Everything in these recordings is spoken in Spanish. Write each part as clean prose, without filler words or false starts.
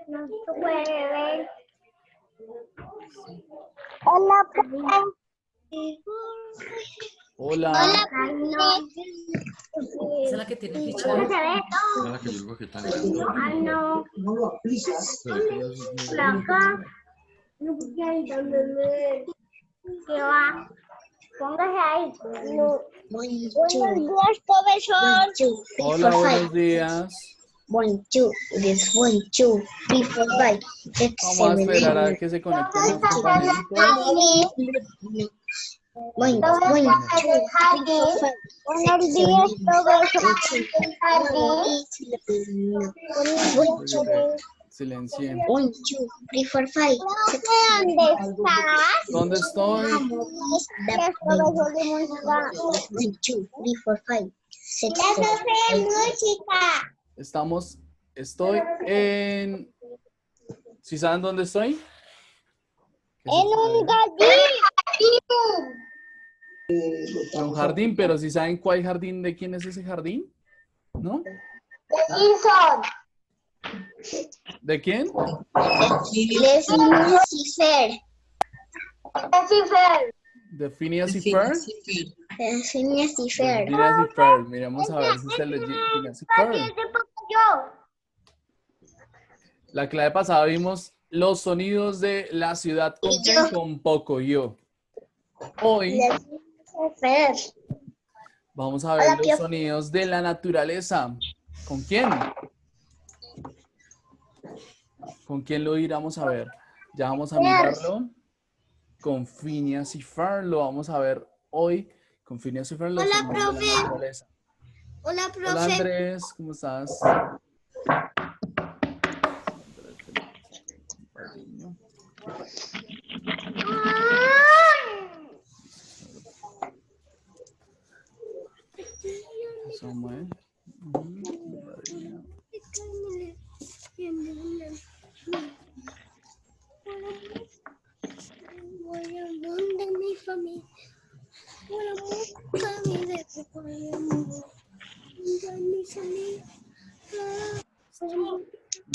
No se puede ver. Hola, profe. Hola. Hola, Ay, no. Esa es la que tiene No ficha. se ve todo. Nada que yo digo que tan grande. Ay, no. Pero es que no es muy Por grande. acá. No, porque ahí también me... ¿Qué va? Póngase ahí. No. buenos días, profesor. 1, 2, 3, 4, Hola, 5. buenos días. 1, 2, this 1, 2, 3, 4, 5, 6, Vamos a 7, esperar 8. a que se conecten los compañeritos. Buenos días, profesor. Silencien. 1, 2, 3, 4, 5. ¿Dónde estás? ¿Dónde estoy? Música. Estoy en... ¿Sí saben dónde estoy? ¿Qué es En esto? un jardín. En un jardín, pero ¿sí saben cuál jardín? ¿De quién es ese jardín? ¿No? Simpson. ¿De quién? Lucifer. Lucifer. ¿De Phineas y Ferb? Lucifer. De Phineas y Ferb. Miremos a ver si es el de Phineas y Ferb. Así te pongo yo. La clase pasada vimos los sonidos de la ciudad con quién, con Pocoyo. Hoy Lucifer. vamos a ver los sonidos de la naturaleza. ¿Con quién? ¿Con quién lo iremos a ver? Ya vamos a mirarlo. Con Phineas y Ferb lo vamos a ver hoy. Con Phineas y Ferb los Hola, sonidos de la profe. naturaleza. Hola, Hola profe. Andrés, ¿cómo estás? Samuel.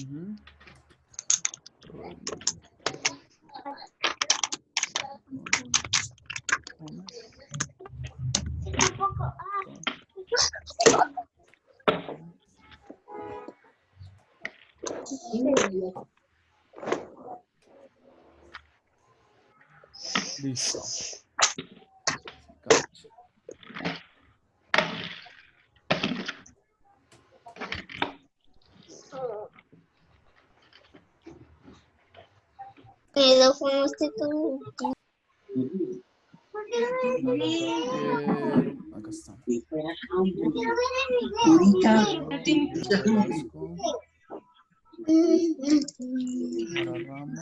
Ujú. Listo. Pero como usted todo. Acá está. Para Ramos.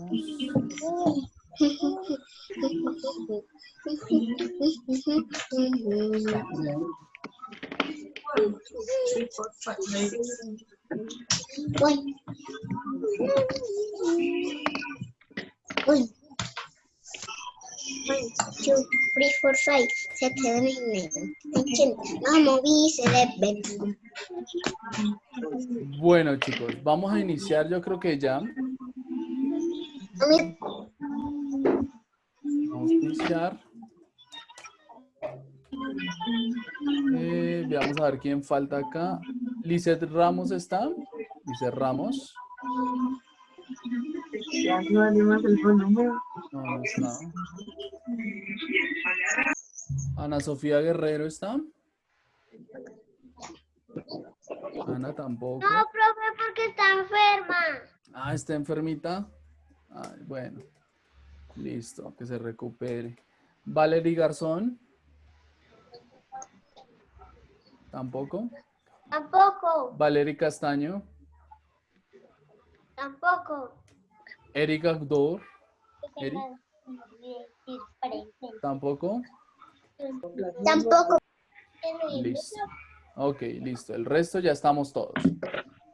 Uy. 1, 2, 3, 4, 5, 7, 8, 9, 10. Vamos, ven. Bueno, chicos, vamos a iniciar. Yo creo que ya. Vamos a iniciar. Veamos a ver quién falta acá. Lizeth Ramos está. Lizeth Ramos. No, no está. Ana Sofía Guerrero está. Ana tampoco. No, profe, porque está enferma. Ah, está enfermita. Ay, bueno. Listo, que se recupere. Valery Garzón. Tampoco. Tampoco. Valery Castaño. Tampoco. Erika Gdor. Eri. Tampoco. Tampoco. Listo. Ok, listo. El resto ya estamos todos.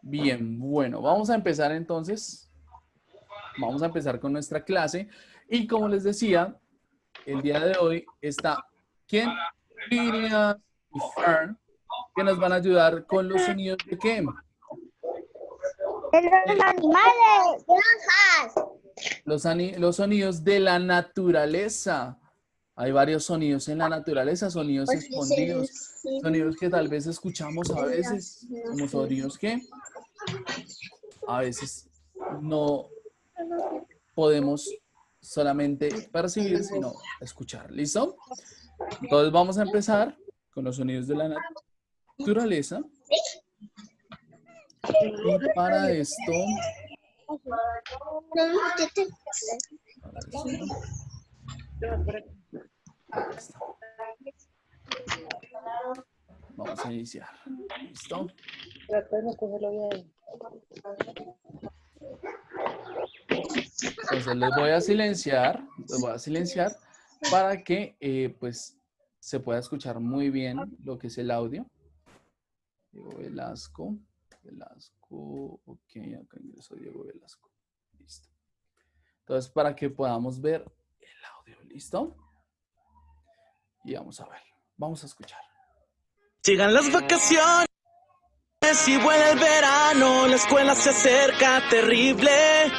Bien, bueno, vamos a empezar entonces. Vamos a empezar con nuestra clase. Y como les decía, el día de hoy está ¿quién? Phineas y Ferb. que nos van a ayudar con los sonidos de qué? De los animales. Granjas. Los sonidos de la naturaleza. Hay varios sonidos en la naturaleza, sonidos Pues escondidos, sonidos que tal vez escuchamos a veces, como sonidos que a veces no podemos solamente percibir, sino escuchar. ¿Listo? Entonces vamos a empezar con los sonidos de la naturaleza. Y para esto... Ahí está. Vamos a iniciar. ¿Listo? Entonces les voy a silenciar para que pues se pueda escuchar muy bien lo que es el audio. Diego Velasco, ok, acá ingresó Diego Velasco. Listo. Entonces para que podamos ver el audio, ¿listo? Y vamos a ver, vamos a escuchar. Llegan las vacaciones y vuela el verano, la escuela se acerca terrible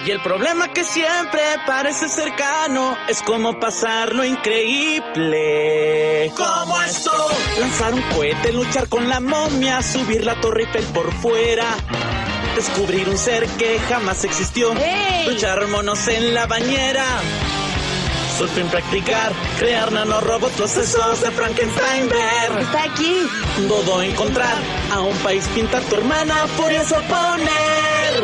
y el problema que siempre parece cercano es cómo pasar lo increíble. ¿Cómo esto? Lanzar un cohete, luchar con la momia, subir la Torre Eiffel por fuera, descubrir un ser que jamás existió, luchar monos en la bañera, surfing practicar, crear nanorobots, los sesos de Frankenstein ver. Está aquí. Todo encontrar, a un país pintar tu hermana furioso poner.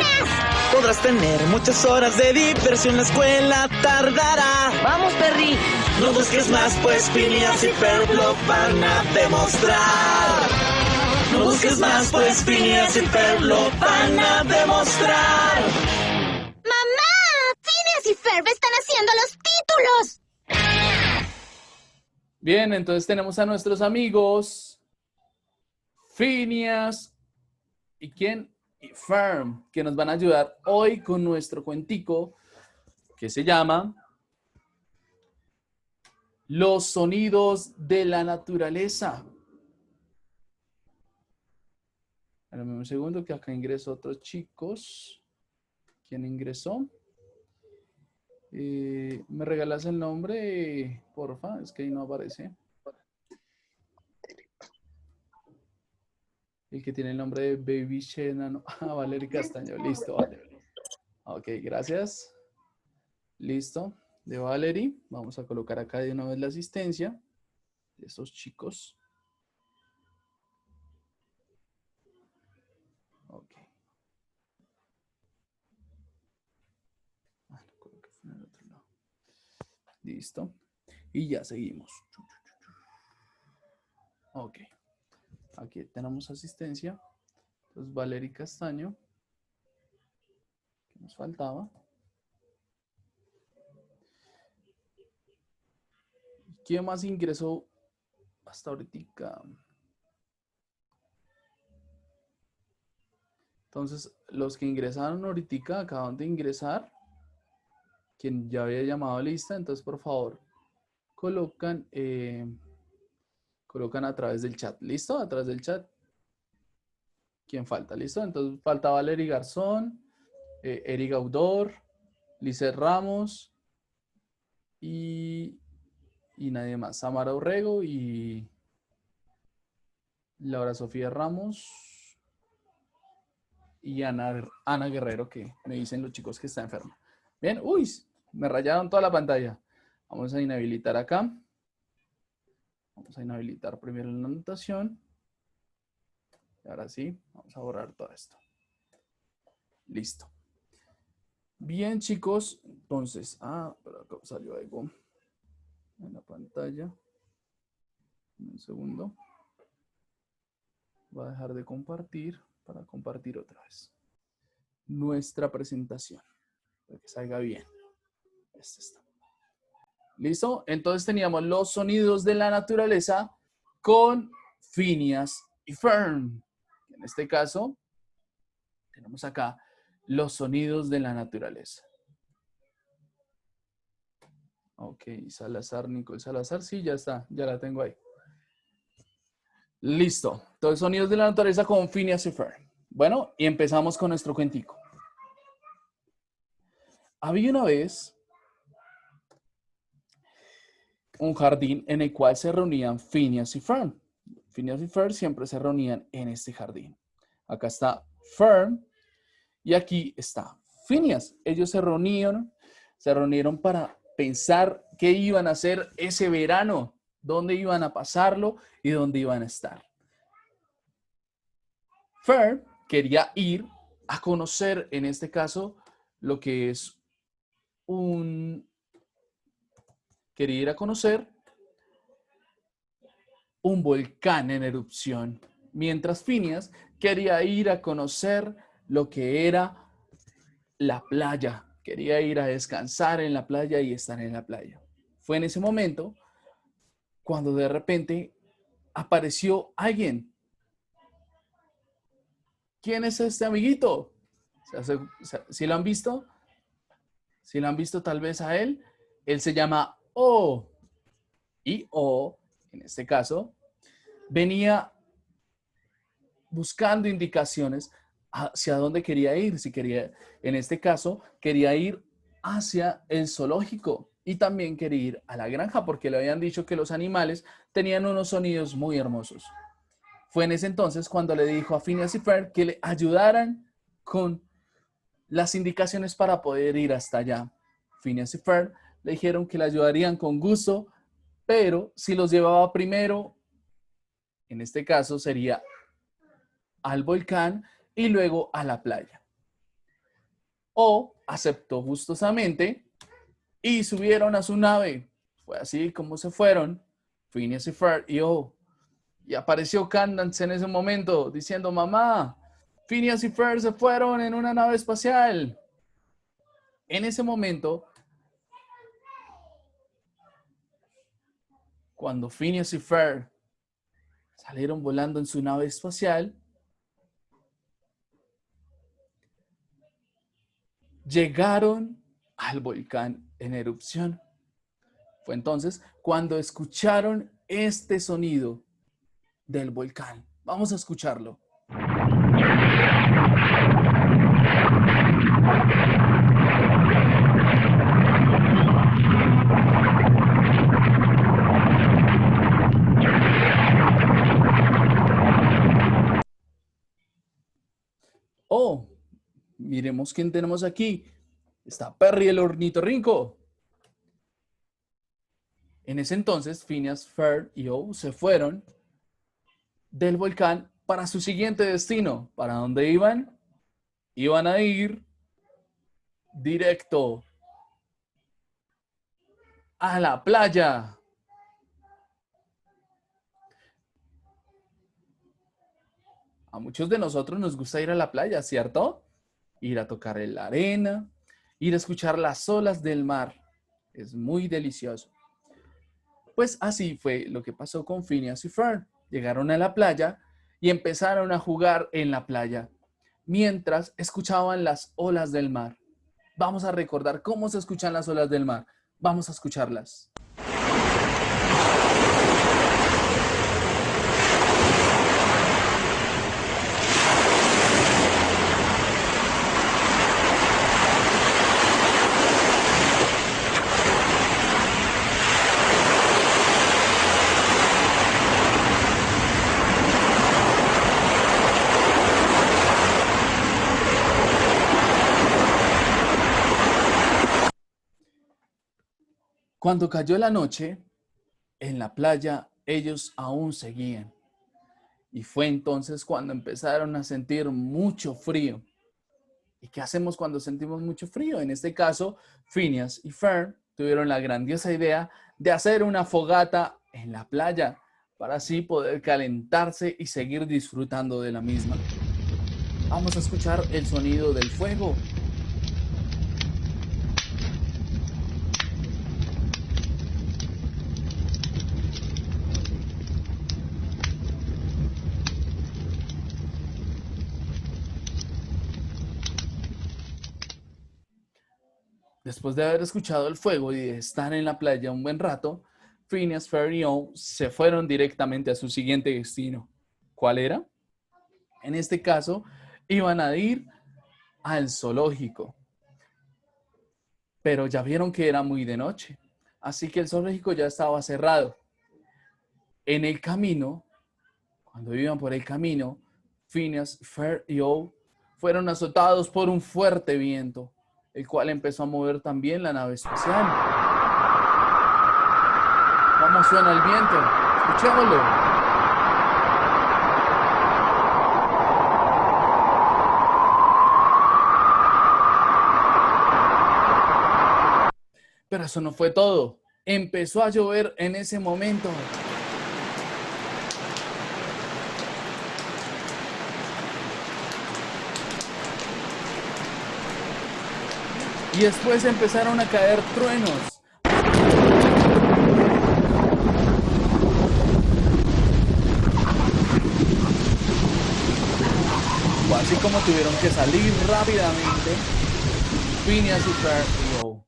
Podrás tener muchas horas de diversión, la escuela tardará. Vamos, Perry. No busques más, pues Phineas y Ferb lo van a demostrar. No busques más, pues Phineas y Ferb lo van a demostrar. ¡Mamá! ¡Phineas y Ferb están haciendo los títulos! Bien, entonces tenemos a nuestros amigos Phineas y ¿quién? Y Ferb, que nos van a ayudar hoy con nuestro cuentico que se llama Los sonidos de la naturaleza. Espérame un segundo que acá ingresó otros chicos. ¿Quién ingresó? ¿Me regalas el nombre, porfa? Es que ahí no aparece. El que tiene el nombre de Baby Shena, no. Ah, Valeria Castaño. Listo, vale. Ok, gracias. Listo. De Valerie. Vamos a colocar acá de una vez la asistencia de estos chicos. Ok. Ah, lo coloqué en el otro lado. Listo. Y ya seguimos. Ok. Aquí tenemos asistencia. Entonces, Valeria Castaño. ¿Qué nos faltaba? ¿Quién más ingresó hasta ahorita? Entonces, los que ingresaron ahorita acaban de ingresar. Quien ya había llamado a lista. Entonces, por favor, colocan a través del chat. ¿Listo? A través del chat. ¿Quién falta? ¿Listo? Entonces, falta Valery Garzón, Eri Gaudor, Lizeth Ramos y nadie más. Samara Orrego y Laura Sofía Ramos y Ana Guerrero, que me dicen los chicos que está enferma. Bien, uy, me rayaron toda la pantalla. Vamos a inhabilitar acá. Vamos a inhabilitar primero la anotación. Y ahora sí, vamos a borrar todo esto. Listo. Bien, chicos. Entonces, pero acá salió algo en la pantalla. Un segundo. Voy a dejar de compartir para compartir otra vez nuestra presentación. Para que salga bien. Este está. ¿Listo? Entonces teníamos los sonidos de la naturaleza con Phineas y Ferb. En este caso, tenemos acá los sonidos de la naturaleza. Ok, Salazar, Nicole Salazar, sí, ya está, ya la tengo ahí. Listo. Entonces, sonidos de la naturaleza con Phineas y Ferb. Bueno, y empezamos con nuestro cuentico. Había una vez un jardín en el cual se reunían Phineas y Ferb. Phineas y Ferb siempre se reunían en este jardín. Acá está Ferb y aquí está Phineas. Ellos se reunieron para pensar qué iban a hacer ese verano, dónde iban a pasarlo y dónde iban a estar. Ferb quería ir a conocer, en este caso, lo que es quería ir a conocer un volcán en erupción, mientras Phineas quería ir a conocer lo que era la playa. Quería ir a descansar en la playa y estar en la playa. Fue en ese momento cuando de repente apareció alguien. ¿Quién es este amiguito? ¿Sí lo han visto? ¿Sí lo han visto tal vez a él? Él se llama O. Y O, en este caso, venía buscando indicaciones hacia dónde quería ir. Si quería, en este caso, quería ir hacia el zoológico y también quería ir a la granja porque le habían dicho que los animales tenían unos sonidos muy hermosos. Fue en ese entonces cuando le dijo a Phineas y Ferb que le ayudaran con las indicaciones para poder ir hasta allá. Phineas y Ferb le dijeron que le ayudarían con gusto, pero si los llevaba primero, en este caso sería al volcán y luego a la playa. O aceptó gustosamente y subieron a su nave. Fue así como se fueron Phineas y Ferb y O. Y apareció Candace en ese momento diciendo, mamá, Phineas y Ferb se fueron en una nave espacial. En ese momento, cuando Phineas y Ferb salieron volando en su nave espacial, llegaron al volcán en erupción. Fue entonces cuando escucharon este sonido del volcán. Vamos a escucharlo. Oh, miremos quién tenemos aquí. Está Perry el ornitorrinco. En ese entonces, Phineas, Ferb y O se fueron del volcán para su siguiente destino. ¿Para dónde iban? Iban a ir directo a la playa. A muchos de nosotros nos gusta ir a la playa, ¿cierto? Ir a tocar la arena, ir a escuchar las olas del mar. Es muy delicioso. Pues así fue lo que pasó con Phineas y Ferb. Llegaron a la playa y empezaron a jugar en la playa, mientras escuchaban las olas del mar. Vamos a recordar cómo se escuchan las olas del mar. Vamos a escucharlas. Cuando cayó la noche, en la playa ellos aún seguían. Y fue entonces cuando empezaron a sentir mucho frío. ¿Y qué hacemos cuando sentimos mucho frío? En este caso, Phineas y Ferb tuvieron la grandiosa idea de hacer una fogata en la playa para así poder calentarse y seguir disfrutando de la misma. Vamos a escuchar el sonido del fuego. Después de haber escuchado el fuego y de estar en la playa un buen rato, Phineas, Ferb y O se fueron directamente a su siguiente destino. ¿Cuál era? En este caso, iban a ir al zoológico. Pero ya vieron que era muy de noche. Así que el zoológico ya estaba cerrado. En el camino, cuando iban por el camino, Phineas, Ferb y Owl fueron azotados por un fuerte viento, el cual empezó a mover también la nave espacial. ¿Cómo suena el viento? Escuchémoslo. Pero eso no fue todo. Empezó a llover en ese momento. Y después empezaron a caer truenos. Fue así como tuvieron que salir rápidamente Phineas y Ferb y Owl.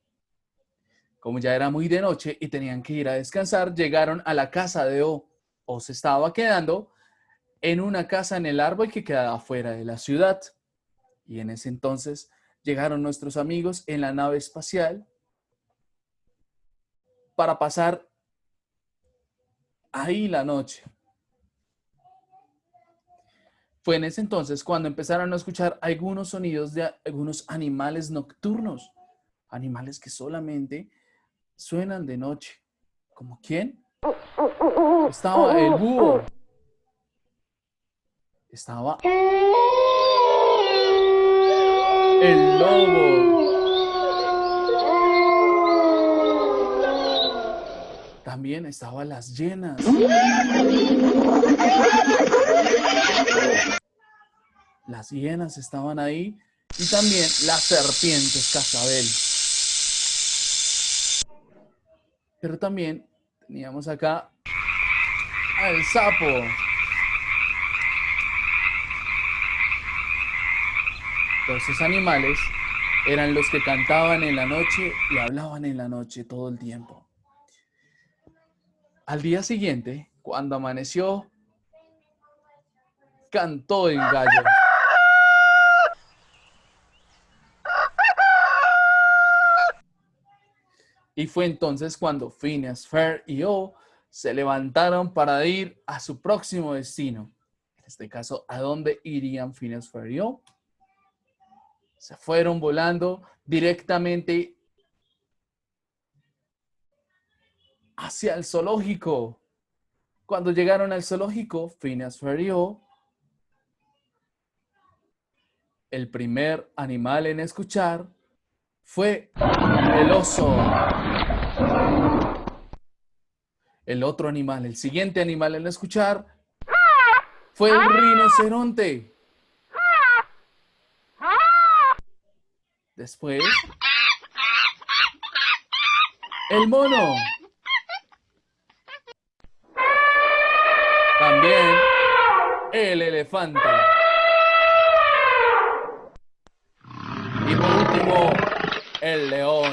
Como ya era muy de noche y tenían que ir a descansar, llegaron a la casa de O. O se estaba quedando en una casa en el árbol que quedaba fuera de la ciudad. Y en ese entonces llegaron nuestros amigos en la nave espacial para pasar ahí la noche. Fue en ese entonces cuando empezaron a escuchar algunos sonidos de algunos animales nocturnos. Animales que solamente suenan de noche. ¿Como quién? Estaba el búho. Estaba el lobo. También estaban las hienas. Las hienas estaban ahí y también las serpientes cascabel. Pero también teníamos acá al sapo. Todos esos animales eran los que cantaban en la noche y hablaban en la noche todo el tiempo. Al día siguiente, cuando amaneció, cantó el gallo. Y fue entonces cuando Phineas, Ferb y Owl se levantaron para ir a su próximo destino. En este caso, ¿a dónde irían Phineas, Ferb y Owl? Se fueron volando directamente hacia el zoológico. Cuando llegaron al zoológico, Phineas, Ferb y Owl, el primer animal en escuchar fue el oso. El otro animal, el siguiente animal en escuchar fue el rinoceronte. Después, el mono. También el elefante. Y por último, el león.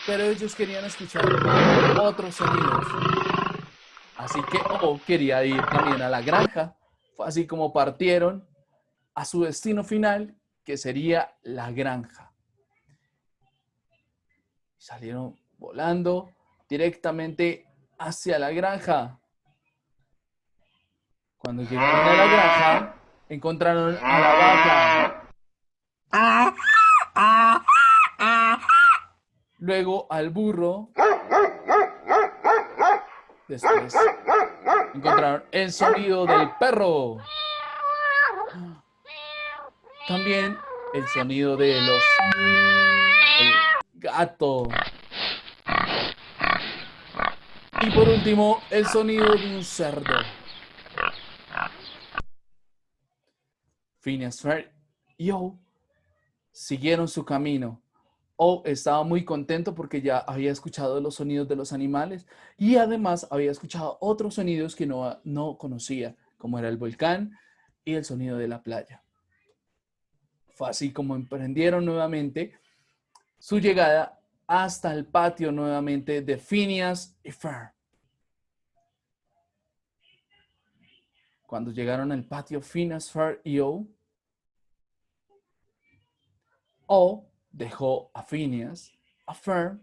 Pero ellos querían escuchar otros sonidos. Así que O quería ir también a la granja. Fue así como partieron a su destino final, que sería la granja. Salieron volando directamente hacia la granja. Cuando llegaron a la granja, encontraron a la vaca. Luego al burro. Después encontraron el sonido del perro. También el sonido de el gato. Y por último, el sonido de un cerdo. Phineas, Ferb y Owl siguieron su camino. O estaba muy contento porque ya había escuchado los sonidos de los animales y además había escuchado otros sonidos que no conocía, como era el volcán y el sonido de la playa. Fue así como emprendieron nuevamente su llegada hasta el patio nuevamente de Phineas y Ferb. cuando llegaron al patio Phineas, Ferb y O dejó a Phineas, a Ferb,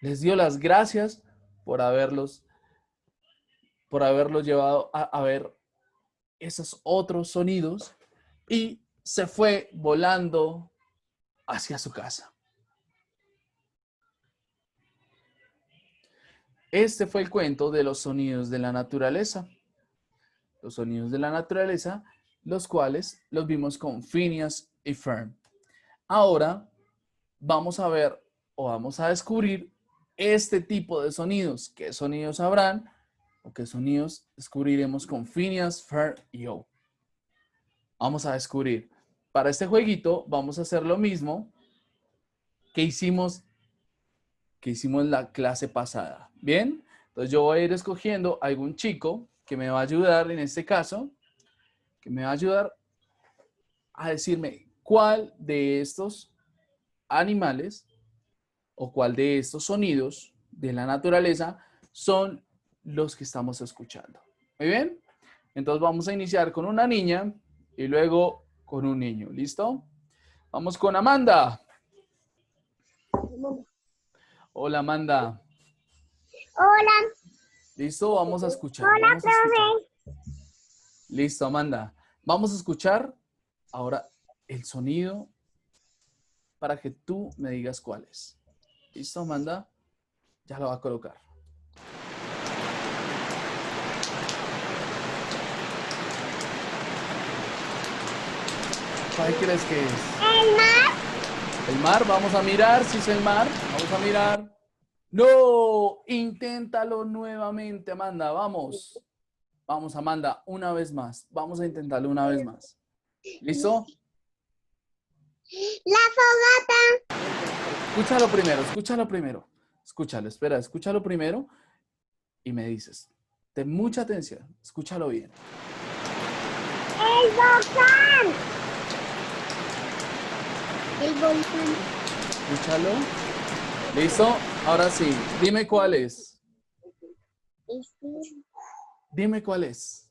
les dio las gracias por haberlos llevado a ver esos otros sonidos y se fue volando hacia su casa. Este fue el cuento de los sonidos de la naturaleza. Los sonidos de la naturaleza, los cuales los vimos con Phineas y Ferb. Ahora vamos a ver o vamos a descubrir este tipo de sonidos. ¿Qué sonidos habrán o qué sonidos descubriremos con Phineas, Ferb y O? Vamos a descubrir. Para este jueguito vamos a hacer lo mismo que hicimos la clase pasada. ¿Bien? Entonces yo voy a ir escogiendo algún chico que me va a ayudar en este caso, que me va a ayudar a decirme cuál de estos animales o cuál de estos sonidos de la naturaleza son los que estamos escuchando. ¿Muy bien? Entonces vamos a iniciar con una niña y luego con un niño. ¿Listo? Vamos con Amanda. Hola, Amanda. Hola. ¿Listo? Vamos a escuchar. Hola, Vamos a escuchar. profe. Listo, Amanda. Vamos a escuchar ahora el sonido para que tú me digas cuál es. ¿Listo, Amanda? Ya lo va a colocar. ¿Cuál crees que es? El mar. ¿El mar? Vamos a mirar si es el mar. Vamos a mirar. ¡No! Inténtalo nuevamente, Amanda. Vamos. Vamos, Amanda, una vez más. Vamos a intentarlo una vez más. ¿Listo? La fogata. Escúchalo primero, escúchalo primero. Escúchalo, espera, escúchalo primero y me dices. Ten mucha atención, escúchalo bien. El volcán. El volcán. Escúchalo. ¿Listo? Ahora sí, dime cuál es. Dime cuál es.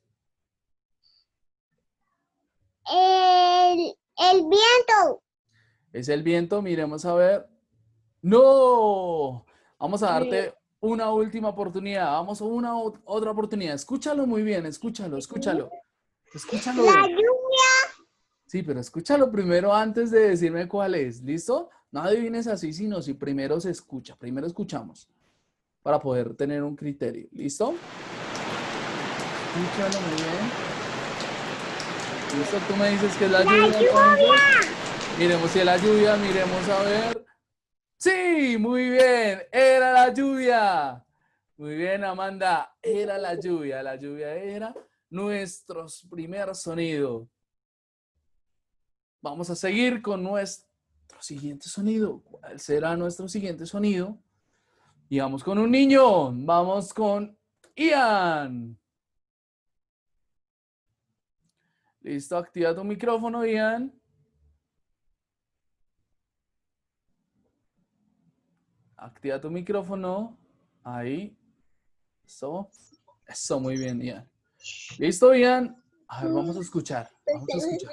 El viento. ¿Es el viento? Miremos a ver. ¡No! Vamos a darte una última oportunidad. Vamos a una otra oportunidad. Escúchalo muy bien, escúchalo, escúchalo. Escúchalo La bien. lluvia. Sí, pero escúchalo primero antes de decirme cuál es. ¿Listo? No adivines así, sino si primero se escucha. Primero escuchamos para poder tener un criterio. ¿Listo? Escúchalo muy bien. ¿Listo? Tú me dices que es la lluvia. Entonces. Miremos si es la lluvia, miremos a ver. ¡Sí! Muy bien. Era la lluvia. Muy bien, Amanda. Era la lluvia. La lluvia era nuestro primer sonido. Vamos a seguir con nuestro siguiente sonido. ¿Cuál será nuestro siguiente sonido? Y vamos con un niño. Vamos con Ian. Listo, activa tu micrófono, Ian. Activa tu micrófono. Ahí. Eso. Eso, muy bien, Ian. ¿Listo, Ian? A ver, vamos a escuchar. Vamos a escuchar.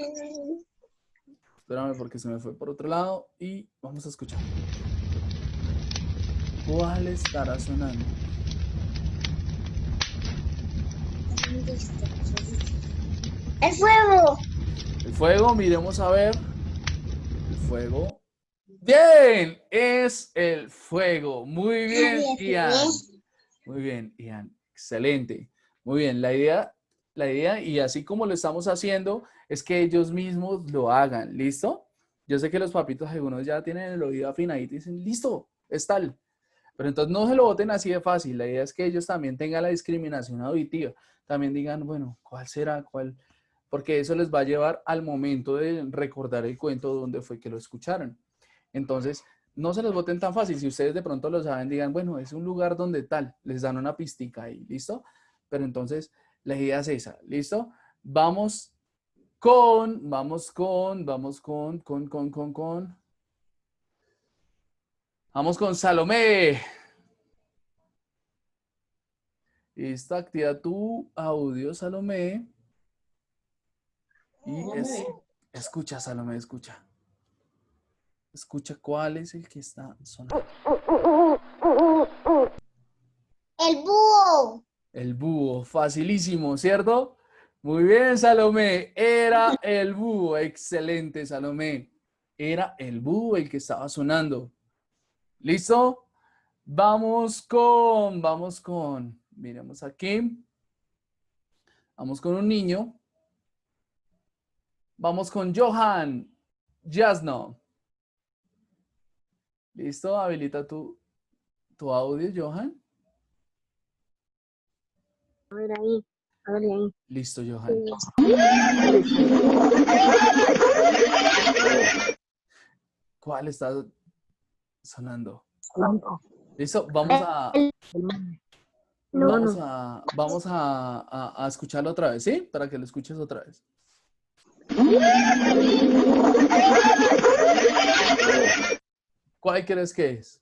Espérame porque se me fue por otro lado y vamos a escuchar. ¿Cuál estará sonando? El fuego. El fuego, miremos a ver. El fuego. ¡Bien! Es el fuego. Muy bien, Ian. Muy bien, Ian. Excelente. Muy bien. La idea, y así como lo estamos haciendo, es que ellos mismos lo hagan. ¿Listo? Yo sé que los papitos, algunos ya tienen el oído afinadito y dicen, listo, es tal. Pero entonces no se lo boten así de fácil. La idea es que ellos también tengan la discriminación auditiva. También digan, bueno, ¿cuál será? ¿Cuál? Porque eso les va a llevar al momento de recordar el cuento donde fue que lo escucharon. Entonces, no se los boten tan fácil. Si ustedes de pronto lo saben, digan, bueno, es un lugar donde tal. Les dan una pistica ahí, ¿listo? Pero entonces, la idea es esa, ¿listo? Vamos con Salomé. Listo, activa tu audio, Salomé. Y escucha, Salomé, escucha. Escucha cuál es el que está sonando. El búho. El búho, facilísimo, ¿cierto? Muy bien, Salomé. Era el búho. Excelente, Salomé. Era el búho el que estaba sonando. ¿Listo? Vamos con, miremos aquí. Vamos con un niño. Vamos con Johan Jasno. ¿Listo? Habilita tu audio, Johan. A ver ahí. Listo, Johan. ¿Cuál está sonando? ¿Listo? Vamos a escucharlo otra vez, ¿sí? Para que lo escuches otra vez. ¿Cuál crees que es?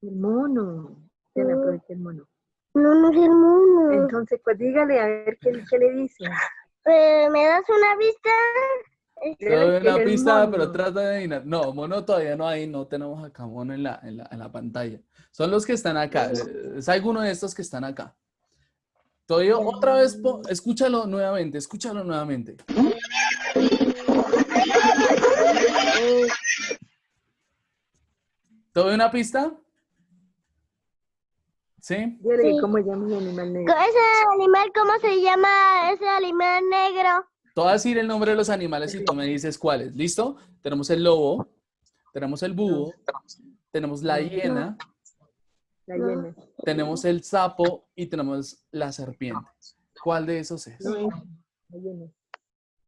El mono. Se me aprovecha el mono. No es el mono. Entonces, pues dígale a ver qué le dice. ¿Me das una vista? Te doy una El pista, mono. pero trata de adivinar. No, mono todavía no hay, no tenemos acá mono en la pantalla. Son los que están acá. Es alguno de estos que están acá. Todavía otra vez, escúchalo nuevamente, ¿Te doy una pista? ¿Sí? Dígale Sí. cómo llama el animal negro. ¿Ese animal cómo se llama? Ese animal negro. Te voy a decir el nombre de los animales y tú me dices cuáles. ¿Listo? Tenemos el lobo, tenemos el búho, tenemos la hiena, La hiena. tenemos el sapo y tenemos la serpiente. ¿Cuál de esos es? No es la hiena.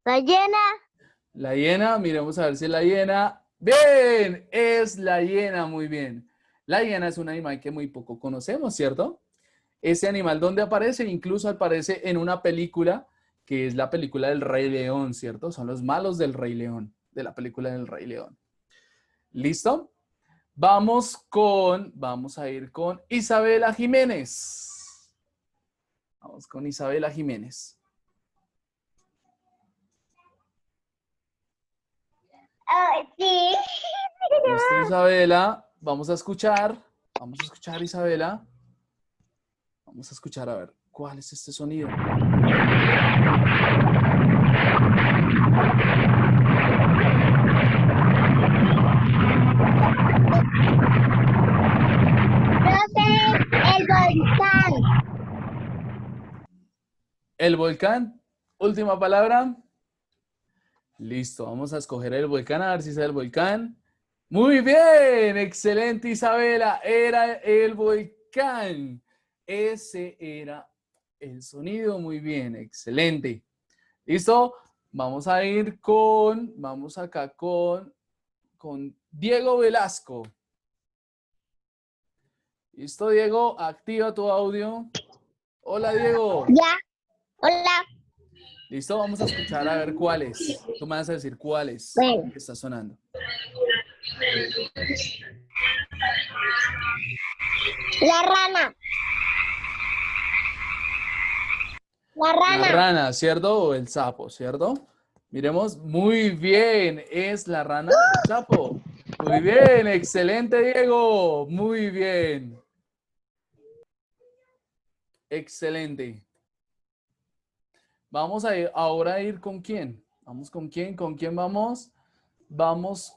La hiena. La hiena, miremos a ver si es la hiena. ¡Bien! Es la hiena, muy bien. La hiena es un animal que muy poco conocemos, ¿cierto? Ese animal, ¿dónde aparece? Incluso aparece en una película que es la película del Rey León, ¿cierto? Son los malos del Rey León, de la película del Rey León. ¿Listo? Vamos a ir con Isabela Jiménez. Vamos con Isabela Jiménez. Sí. Listo, Isabela. Vamos a escuchar, Isabela. Vamos a escuchar a ver cuál es este sonido. El volcán. El volcán. Última palabra. Listo, vamos a escoger el volcán, a ver si es el volcán. Muy bien, excelente, Isabela. Era el volcán. Ese era el sonido. Muy bien, excelente. ¿Listo? Vamos a ir vamos acá con Diego Velasco. ¿Listo, Diego? Activa tu audio. Hola, Diego. Ya. Hola. ¿Listo? Vamos a escuchar a ver cuál es. Tú me vas a decir cuál es Bueno. que está sonando. La rana. La rana. La rana, ¿cierto? O el sapo, ¿cierto? Miremos. Muy bien. Es la rana o el sapo. Muy bien. Excelente, Diego. Muy bien. Excelente. Vamos a ir, ahora a ir con quién. ¿Vamos con quién? ¿Con quién vamos? Vamos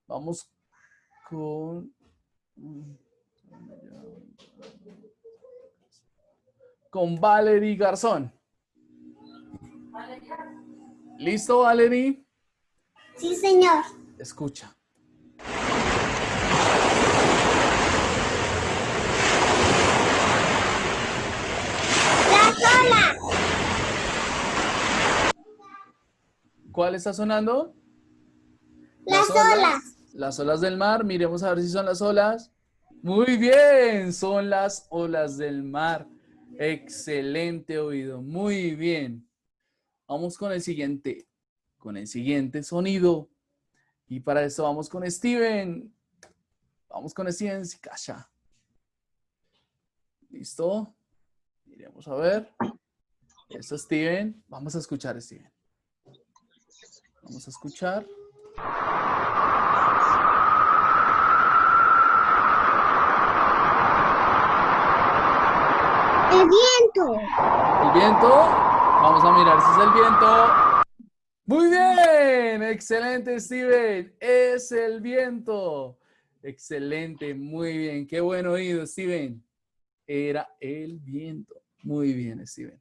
vamos con Valerie Garzón. ¿Listo, Valerie? Sí, señor. Escucha. ¿Cuál está sonando? Las olas. Las olas del mar. Miremos a ver si son las olas. Muy bien, son las olas del mar. Excelente oído. Muy bien. Vamos con el siguiente sonido. Y para eso vamos con Steven. Vamos con Steven Sicasha. ¿Listo? Iremos a ver. Eso, Steven. Vamos a escuchar, Steven. Vamos a escuchar. El viento. ¿El viento? Vamos a mirar si es el viento. Muy bien, excelente, Steven. Es el viento. Excelente, muy bien. Qué buen oído, Steven. Era el viento. Muy bien, Steven.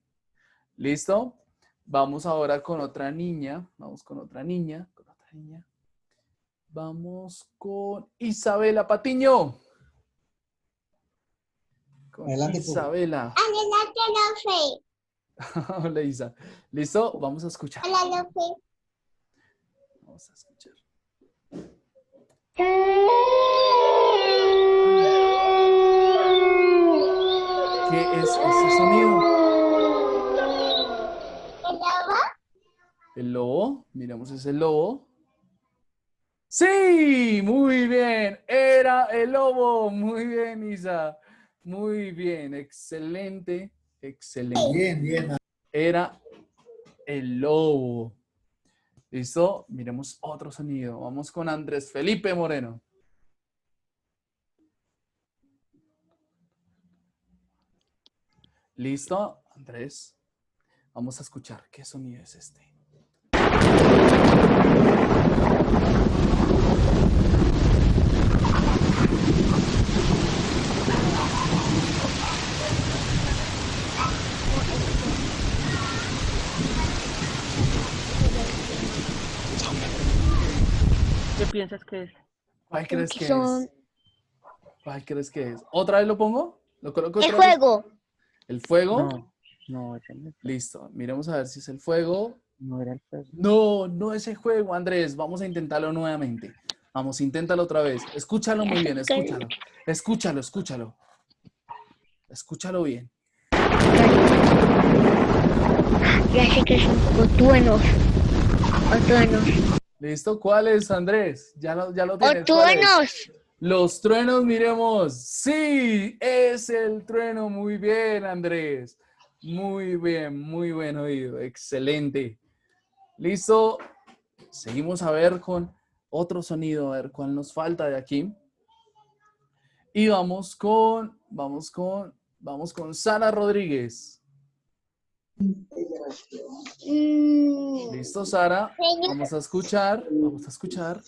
¿Listo? Vamos ahora con otra niña. Vamos con otra niña. Vamos con Isabela Patiño. Con Adelante, profe. Isabela. Adelante, Lofe. Hola, Isa. ¿Listo? Vamos a escuchar. Hola, Lofe. Vamos a escuchar. ¿Qué es ese sonido? ¿El lobo? ¿El lobo? Miramos ese lobo. ¡Sí! Muy bien. Era el lobo. Muy bien, Isa. Muy bien. Excelente. Excelente. Bien, bien. Era el lobo. ¿Listo? Miremos otro sonido. Vamos con Andrés Felipe Moreno. ¿Listo, Andrés? Vamos a escuchar. ¿Qué sonido es este? ¿Qué piensas que es? ¿Cuál crees que Son- es? ¿Cuál crees que es? ¿Otra vez lo pongo? ¿Lo coloco El otra vez? juego. ¿El fuego? No, ese no, Listo. Miremos a ver si es el fuego. no era el juego. No, no es el juego, Andrés. Vamos a intentarlo nuevamente. Vamos, inténtalo otra vez. Escúchalo muy bien, escúchalo. Escúchalo, escúchalo. Escúchalo bien. Ya sé que son otuenos. Otuenos. ¿Listo? ¿Cuál es, Andrés? Ya lo tienes. ¿Cuál es? Otuenos. Los truenos, miremos. Sí, es el trueno. Muy bien, Andrés. Muy bien, muy buen oído. Excelente. ¿Listo? Seguimos a ver con otro sonido, a ver cuál nos falta de aquí. Y vamos con Sara Rodríguez. ¿Listo, Sara? Vamos a escuchar. Vamos a escuchar.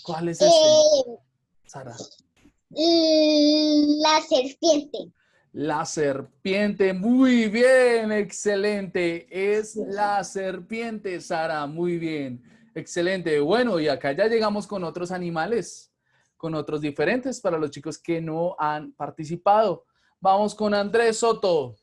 ¿Cuál es este, Sara? La serpiente. La serpiente. Muy bien, excelente. Es la serpiente, Sara. Muy bien. Excelente. Bueno, y acá ya llegamos con otros animales, con otros diferentes para los chicos que no han participado. Vamos con Andrés Soto.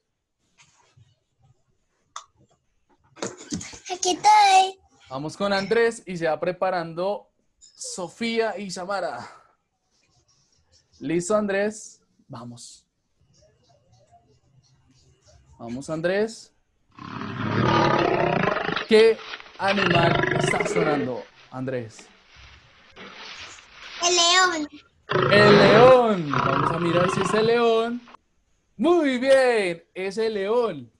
Aquí estoy. Vamos con Andrés y se va preparando Sofía y Samara. ¿Listo, Andrés? Vamos. Vamos, Andrés. ¿Qué animal está sonando, Andrés? El león. El león. Vamos a mirar si es el león. Muy bien, es el león.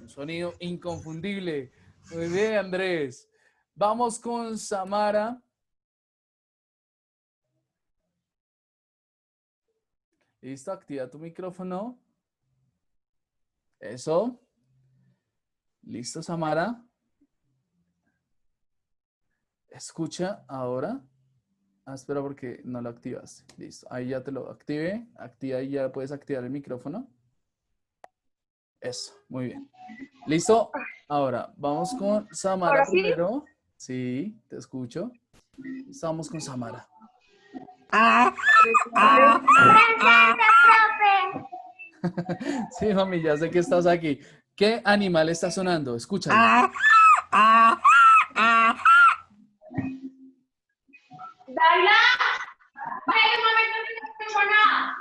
Un sonido inconfundible. Muy bien, Andrés. Vamos con Samara. Listo, activa tu micrófono. Eso. Listo, Samara. Escucha ahora. Ah, espera porque no lo activaste. Listo, ahí ya te lo activé. Activa y ya puedes activar el micrófono. Eso, muy bien. ¿Listo? Ahora, vamos con Samara ¿Ahora sí? primero. Sí, te escucho. Estamos con Samara. Sí, mami, ya sé que estás aquí. ¿Qué animal está sonando? Escúchalo. Daila, bájale un momento, no escucho nada.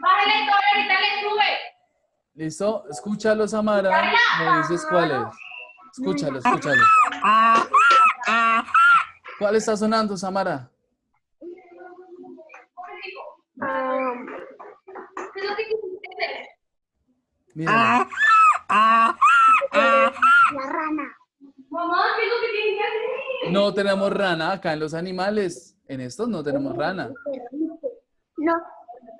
Bájale todo, ahorita le sube. ¿Listo? Escúchalo, Samara. Me dices cuál es. Escúchalo, escúchalo. ¿Cuál está sonando, Samara? Mira. La rana. No tenemos rana acá en los animales. En estos no tenemos rana. No.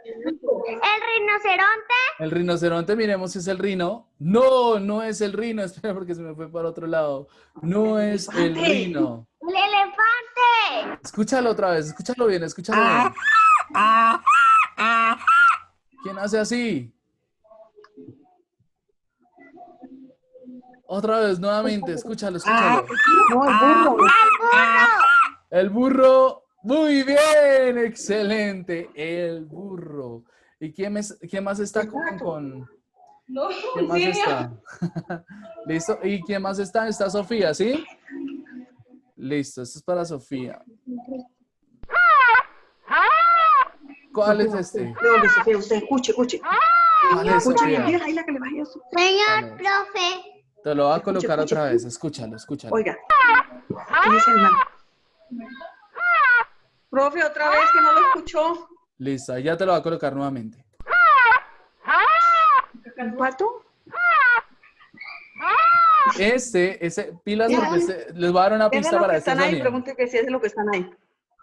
El rinoceronte. El rinoceronte, miremos si es el rino. No, no es el rino. Espera porque se me fue para otro lado. No es el rino. El elefante. Escúchalo otra vez, escúchalo bien, escúchalo bien. ¿Quién hace así? Otra vez, nuevamente, escúchalo, escúchalo. No, el burro. El burro. Muy bien, excelente. El burro. ¿Y quién más está con... ¿Quién más está? ¿Listo? ¿Y quién más está? Está Sofía, ¿sí? Listo, esto es para Sofía. ¿Cuál es este? No, Sofía, usted escuche. ¿Cuál es, Sofía? Dígale que le baje eso. Señor profe. Te lo voy a colocar otra vez, escúchalo, escúchalo. Oiga. ¿Quién es el man? Profe, otra vez que no lo escuchó. Listo, ahí ya te lo voy a colocar nuevamente. ¿El pato? Pilas, porque les voy a dar una pista para este están ahí, sonido. pregunte que si es de lo que están ahí.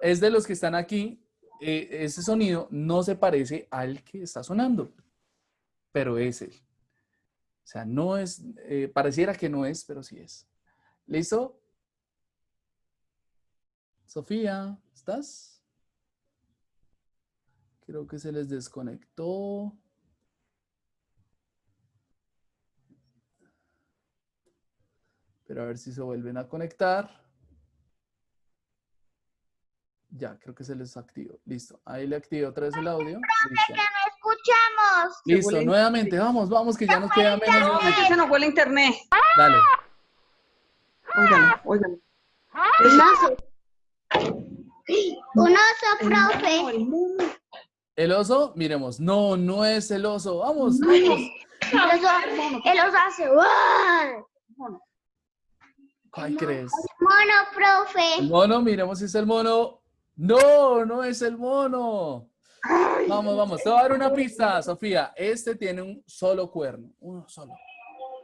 Es de los que están aquí. Ese sonido no se parece al que está sonando, pero es él. O sea, no es, pareciera que no es, pero sí es. ¿Listo? Sofía, ¿estás? Creo que se les desconectó. Pero a ver si se vuelven a conectar. Ya, creo que se les activó. Listo. Ahí le activé otra vez el audio. Listo. Que no escuchamos. Listo, nuevamente. Vamos, que ya nos queda menos de un No, minuto. que se nos fue el internet. Dale. Óigalo. Un oso, profe. El mono. ¿El oso? Miremos. No, no es el oso. Vamos. El oso hace. ¡Wow! ¿Cuál crees? Mono, profe. El mono, miremos si es el mono. No, no es el mono. Vamos. Te voy a dar una pista, Sofía. Este tiene un solo cuerno. Uno solo.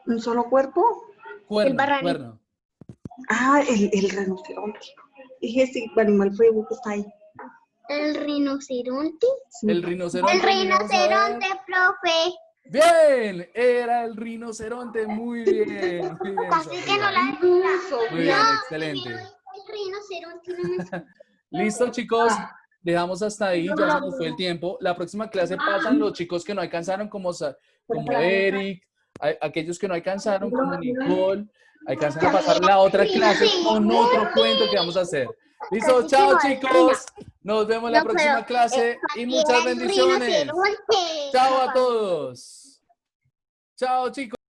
¿Un solo cuerpo? Cuerno. Ah, el rinoceronte. Dije ese animal feo que está ahí. El rinoceronte. El rinoceronte. El rinoceronte, profe. Bien, era el rinoceronte. Muy bien. Muy bien, Así que Sofía. no la Muy bien, excelente. El rinoceronte. Listo, chicos. Dejamos hasta ahí, ya se nos fue el tiempo. La próxima clase pasan los chicos que no alcanzaron, como Eric, aquellos que no alcanzaron, como Nicole, alcanzan a pasar la otra clase con otro cuento que vamos a hacer. Listo, chao, chicos. Nos vemos en la próxima clase y muchas bendiciones. Chao a todos. Chao, chicos.